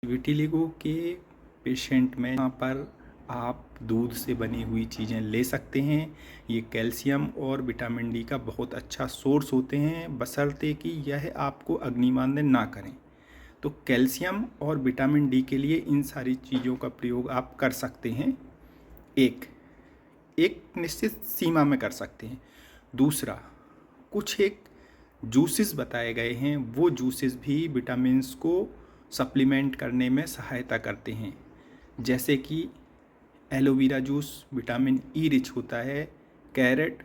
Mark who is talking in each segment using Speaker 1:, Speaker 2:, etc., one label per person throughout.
Speaker 1: Vitiligo के patient में यहाँ पर आप दूध से बनी हुई चीज़ें ले सकते हैं। ये कैल्शियम और विटामिन डी का बहुत अच्छा सोर्स होते हैं, बशर्ते कि यह आपको अग्निमांद्य ना करें। तो कैल्शियम और विटामिन डी के लिए इन सारी चीज़ों का प्रयोग आप कर सकते हैं। एक निश्चित सीमा में कर सकते हैं। दूसरा, कुछ एक जूसेस बताए गए हैं, वो जूसेस भी विटामिन्स को सप्लीमेंट करने में सहायता करते हैं। जैसे कि aloe vera juice vitamin E rich होता है, कैरेट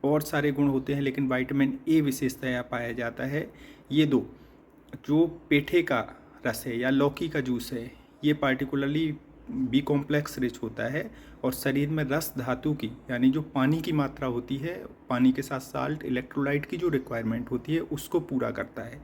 Speaker 1: और सारे गुण होते हैं, लेकिन विटामिन ए विशेषतया पाया जाता है। ये दो, जो पेठे का रस है या लौकी का जूस है, ये पार्टिकुलरली बी कॉम्प्लेक्स रिच होता है और शरीर में रस धातु की, यानी जो पानी की मात्रा होती है, पानी के साथ साल्ट, इलेक्ट्रोलाइट की जो रिक्वायरमेंट होती है, उसको पूरा करता है।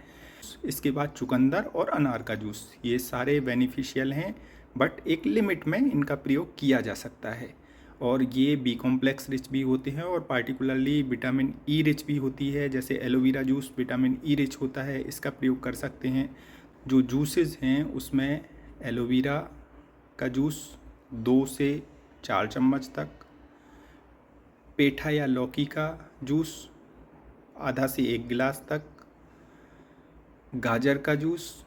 Speaker 1: इसके बाद चुकंदर और अनार का जूस, ये सारे बेनिफिशियल हैं, बट एक लिमिट में इनका प्रयोग किया जा सकता है। और ये बी कॉम्प्लेक्स रिच भी होते हैं और पार्टिकुलरली विटामिन ई रिच भी होती है। जैसे aloe vera juice vitamin E rich होता है, इसका प्रयोग कर सकते हैं। जो जूसेस हैं उसमें एलोवेरा का जूस 2 से 4 चम्मच तक, पेठा या लौकी का जूस आधा से 1 गिलास तक, गाजर का जूस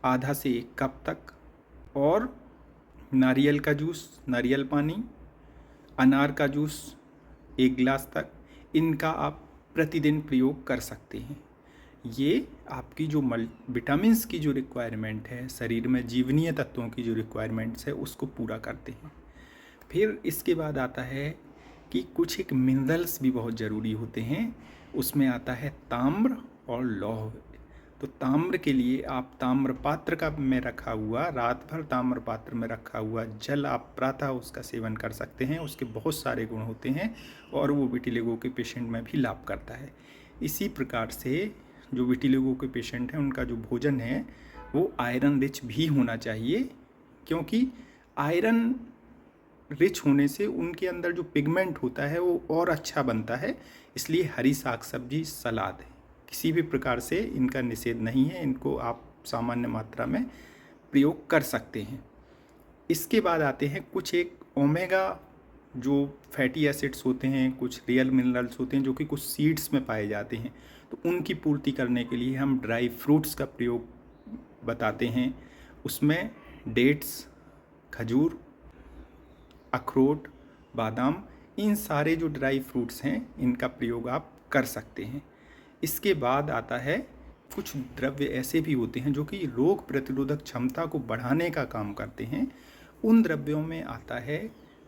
Speaker 1: आधा से 1 कप तक, और नारियल का जूस, नारियल पानी, अनार का जूस 1 गिलास तक, इनका आप प्रतिदिन प्रयोग कर सकते हैं। ये आपकी जो विटामिन्स की जो रिक्वायरमेंट है, शरीर में जीवनीय तत्वों की जो रिक्वायरमेंट्स है, उसको पूरा करते हैं। फिर इसके बाद आता है कि कुछ एक मिनरल्स भी बहुत ज़रूरी होते हैं। उसमें आता है ताम्र और लौह। तो ताम्र के लिए आप ताम्र पात्र का में रखा हुआ, रात भर ताम्र पात्र में रखा हुआ जल आप प्रातः उसका सेवन कर सकते हैं। उसके बहुत सारे गुण होते हैं और वो विटिलिगो के पेशेंट में भी लाभ करता है। इसी प्रकार से जो विटिलिगो के पेशेंट हैं, उनका जो भोजन है वो आयरन रिच भी होना चाहिए, क्योंकि आयरन रिच होने से उनके अंदर जो पिगमेंट होता है वो और अच्छा बनता है। इसलिए हरी साग सब्जी, सलाद, किसी भी प्रकार से इनका निषेध नहीं है, इनको आप सामान्य मात्रा में प्रयोग कर सकते हैं। इसके बाद आते हैं कुछ एक ओमेगा जो फैटी एसिड्स होते हैं, कुछ रियल मिनरल्स होते हैं जो कि कुछ सीड्स में पाए जाते हैं। तो उनकी पूर्ति करने के लिए हम ड्राई फ्रूट्स का प्रयोग बताते हैं। उसमें डेट्स, खजूर, अखरोट, बादाम, इन सारे जो ड्राई फ्रूट्स हैं, इनका प्रयोग आप कर सकते हैं। इसके बाद आता है कुछ द्रव्य ऐसे भी होते हैं जो कि रोग प्रतिरोधक क्षमता को बढ़ाने का काम करते हैं। उन द्रव्यों में आता है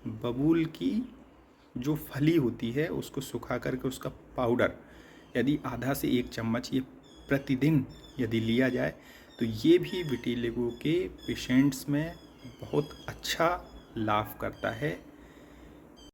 Speaker 1: बबूल की जो फली होती है, उसको सुखा करके उसका पाउडर, यदि आधा से 1 चम्मच ये प्रतिदिन यदि लिया जाए तो ये भी विटिलिगो के पेशेंट्स में बहुत अच्छा लाभ करता है।